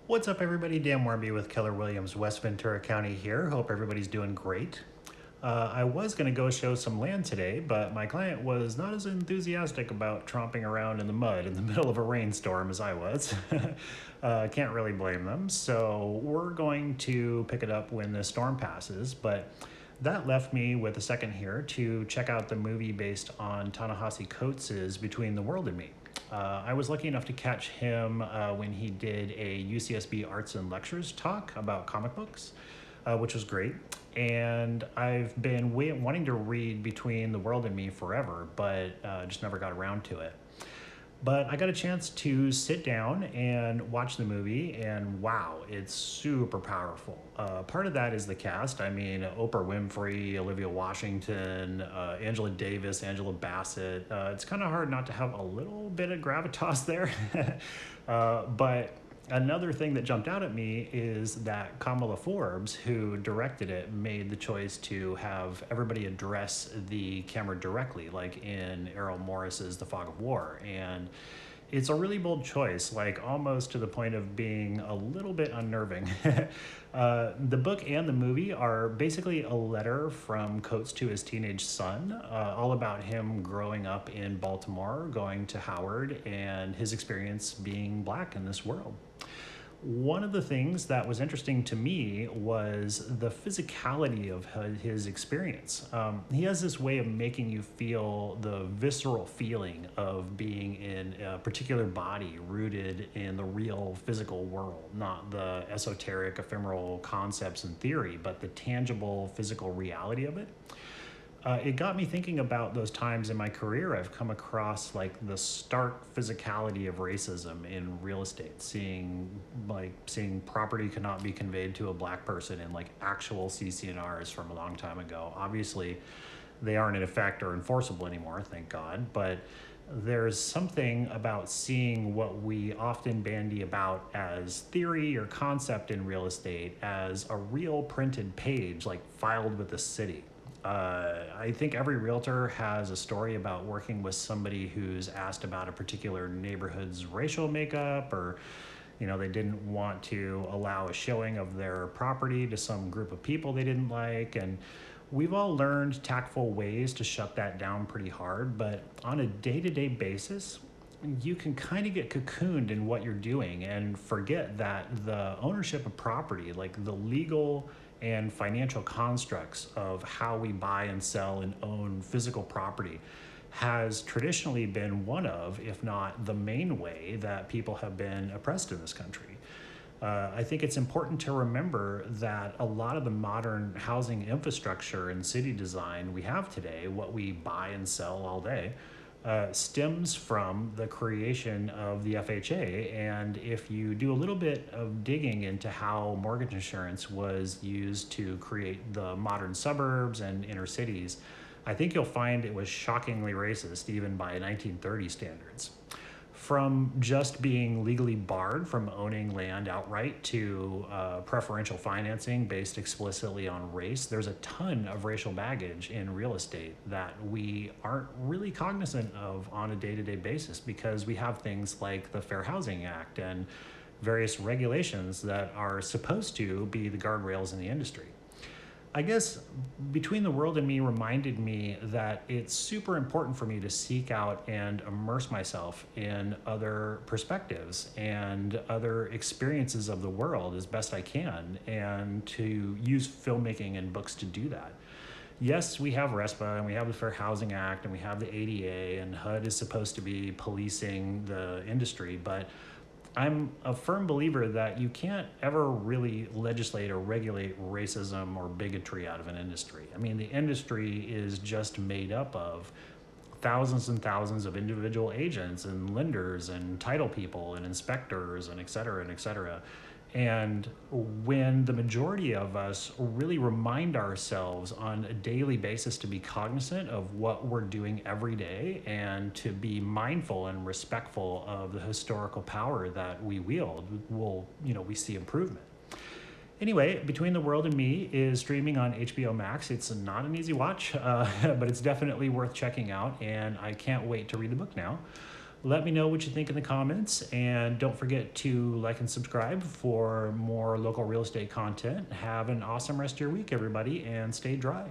What's up, everybody? Dan Warby with Keller Williams, West Ventura County here. Hope everybody's doing great. I was going to go show some land today, but my client was not as enthusiastic about tromping around in the mud in the middle of a rainstorm as I was. Can't really blame them. So we're going to pick it up when the storm passes, but that left me with a second here to check out the movie based on Ta-Nehisi Coates' Between the World and Me. I was lucky enough to catch him when he did a UCSB Arts and Lectures talk about comic books, which was great. And I've been wanting to read Between the World and Me forever, but just never got around to it. But I got a chance to sit down and watch the movie, and wow, it's super powerful. Part of that is the cast. I mean, Oprah Winfrey, Olivia Washington, Angela Davis, Angela Bassett. It's kind of hard not to have a little bit of gravitas there. But another thing that jumped out at me is that Kamala Forbes, who directed it, made the choice to have everybody address the camera directly, like in Errol Morris's The Fog of War. And it's a really bold choice, like almost to the point of being a little bit unnerving. The book and the movie are basically a letter from Coates to his teenage son, all about him growing up in Baltimore, going to Howard, and his experience being black in this world. One of the things that was interesting to me was the physicality of his experience. He has this way of making you feel the visceral feeling of being in a particular body rooted in the real physical world, not the esoteric, ephemeral concepts and theory, but the tangible physical reality of it. It got me thinking about those times in my career I've come across like the stark physicality of racism in real estate, seeing property cannot be conveyed to a black person in like actual CC&Rs from a long time ago. Obviously, they aren't in effect or enforceable anymore, thank God, but there's something about seeing what we often bandy about as theory or concept in real estate as a real printed page, like filed with the city. I think every realtor has a story about working with somebody who's asked about a particular neighborhood's racial makeup, or they didn't want to allow a showing of their property to some group of people they didn't like. And we've all learned tactful ways to shut that down pretty hard, but on a day-to-day basis, you can kind of get cocooned in what you're doing and forget that the ownership of property, like the legal and financial constructs of how we buy and sell and own physical property, has traditionally been one of, if not the main way, that people have been oppressed in this country. I think it's important to remember that a lot of the modern housing infrastructure and city design we have today, what we buy and sell all day, stems from the creation of the FHA. And if you do a little bit of digging into how mortgage insurance was used to create the modern suburbs and inner cities, I think you'll find it was shockingly racist even by 1930 standards. From just being legally barred from owning land outright to preferential financing based explicitly on race, there's a ton of racial baggage in real estate that we aren't really cognizant of on a day-to-day basis, because we have things like the Fair Housing Act and various regulations that are supposed to be the guardrails in the industry. I guess Between the World and Me reminded me that it's super important for me to seek out and immerse myself in other perspectives and other experiences of the world as best I can, and to use filmmaking and books to do that. Yes, we have RESPA and we have the Fair Housing Act and we have the ADA, and HUD is supposed to be policing the industry, but I'm a firm believer that you can't ever really legislate or regulate racism or bigotry out of an industry. I mean, the industry is just made up of thousands and thousands of individual agents and lenders and title people and inspectors and et cetera and et cetera. And when the majority of us really remind ourselves on a daily basis to be cognizant of what we're doing every day and to be mindful and respectful of the historical power that we wield, we see improvement. Anyway, Between the World and Me is streaming on HBO Max. It's not an easy watch, but it's definitely worth checking out, and I can't wait to read the book now. Let me know what you think in the comments, and don't forget to like and subscribe for more local real estate content. Have an awesome rest of your week, everybody, and stay dry.